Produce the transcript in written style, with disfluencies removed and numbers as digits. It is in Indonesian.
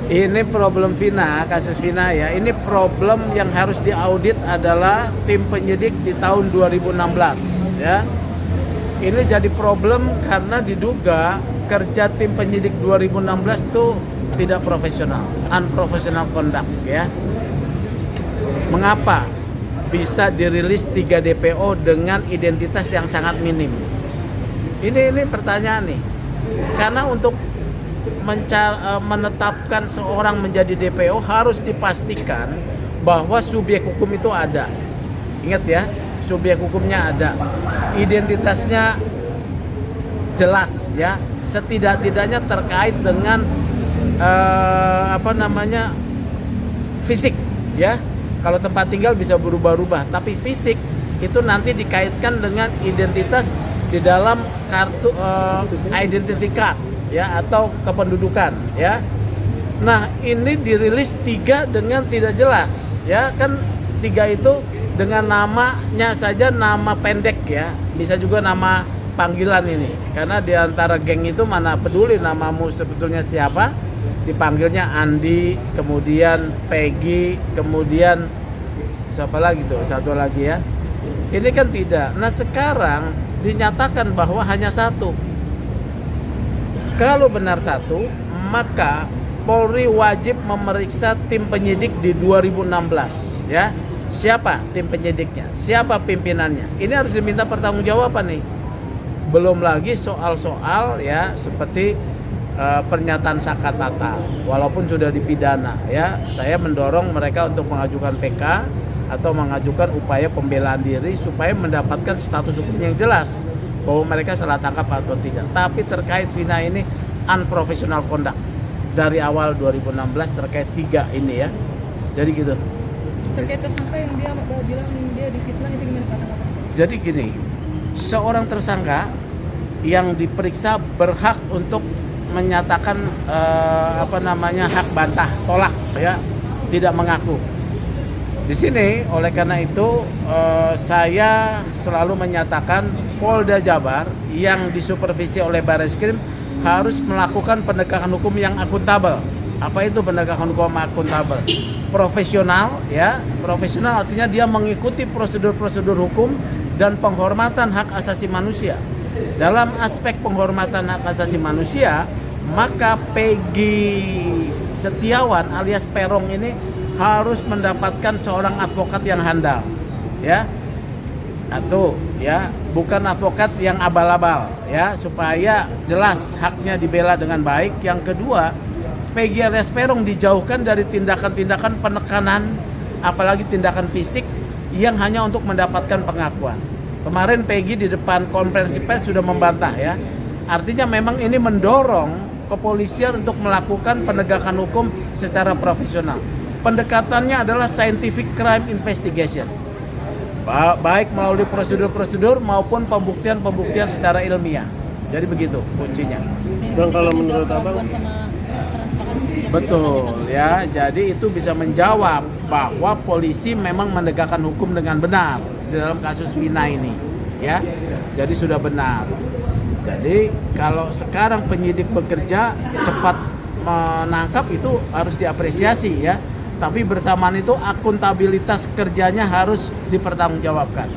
Ini problem Vina, kasus Vina ya. Ini problem yang harus diaudit adalah tim penyidik di tahun 2016 ya. Ini jadi problem karena diduga kerja tim penyidik 2016 itu tidak profesional, unprofessional conduct ya. Mengapa bisa dirilis 3 DPO dengan identitas yang sangat minim? Ini pertanyaan nih. Karena untuk menetapkan seorang menjadi DPO harus dipastikan bahwa subjek hukum itu ada. Ingat ya, subjek hukumnya ada, identitasnya jelas ya, setidak-tidaknya terkait dengan fisik ya. Kalau tempat tinggal bisa berubah-ubah, tapi fisik itu nanti dikaitkan dengan identitas di dalam kartu identity card ya, atau kependudukan ya. Nah, ini dirilis 3 dengan tidak jelas ya, kan 3 itu dengan namanya saja nama pendek ya, bisa juga nama panggilan ini, karena di antara geng itu mana peduli namamu sebetulnya siapa, dipanggilnya Andi, kemudian Peggy, kemudian siapa lagi tuh, satu lagi ya. Ini kan tidak. Nah, sekarang dinyatakan bahwa hanya 1. Kalau benar 1, maka Polri wajib memeriksa tim penyidik di 2016 ya. Siapa tim penyidiknya? Siapa pimpinannya? Ini harus diminta pertanggungjawaban nih. Belum lagi soal-soal ya seperti pernyataan Sakatata, walaupun sudah dipidana ya. Saya mendorong mereka untuk mengajukan PK atau mengajukan upaya pembelaan diri supaya mendapatkan status hukum yang jelas bahwa mereka salah tangkap atau tidak. Tapi terkait Vina ini unprofessional conduct dari awal 2016 terkait 3 ini ya. Jadi gitu. Terkait tersangka yang dia bilang dia difitnah, itu gimana Pak tanggapan? Jadi gini, seorang tersangka yang diperiksa berhak untuk menyatakan hak bantah, tolak ya, tidak mengaku. Di sini oleh karena itu saya selalu menyatakan Polda Jabar yang disupervisi oleh Barreskrim harus melakukan penegakan hukum yang akuntabel. Apa itu penegakan hukum akuntabel? Profesional ya, profesional artinya dia mengikuti prosedur-prosedur hukum dan penghormatan hak asasi manusia. Dalam aspek penghormatan hak asasi manusia, maka Peggy Setiawan alias Peron ini harus mendapatkan seorang advokat yang handal ya. Atau ya, bukan advokat yang abal-abal ya, supaya jelas haknya dibela dengan baik. Yang kedua, Peggy alias Peron dijauhkan dari tindakan-tindakan penekanan, apalagi tindakan fisik yang hanya untuk mendapatkan pengakuan. Kemarin Peggy di depan konferensi pers sudah membantah ya. Artinya memang ini mendorong kepolisian untuk melakukan penegakan hukum secara profesional. Pendekatannya adalah scientific crime investigation, baik melalui prosedur-prosedur maupun pembuktian-pembuktian secara ilmiah. Jadi begitu kuncinya. Dan kalau menurut Abang sama transparansi. Betul ya, jadi itu bisa menjawab bahwa polisi memang menegakkan hukum dengan benar di dalam kasus Vina ini ya. Jadi sudah benar. Jadi kalau sekarang penyidik bekerja cepat menangkap itu harus diapresiasi ya. Tapi bersamaan itu akuntabilitas kerjanya harus dipertanggungjawabkan.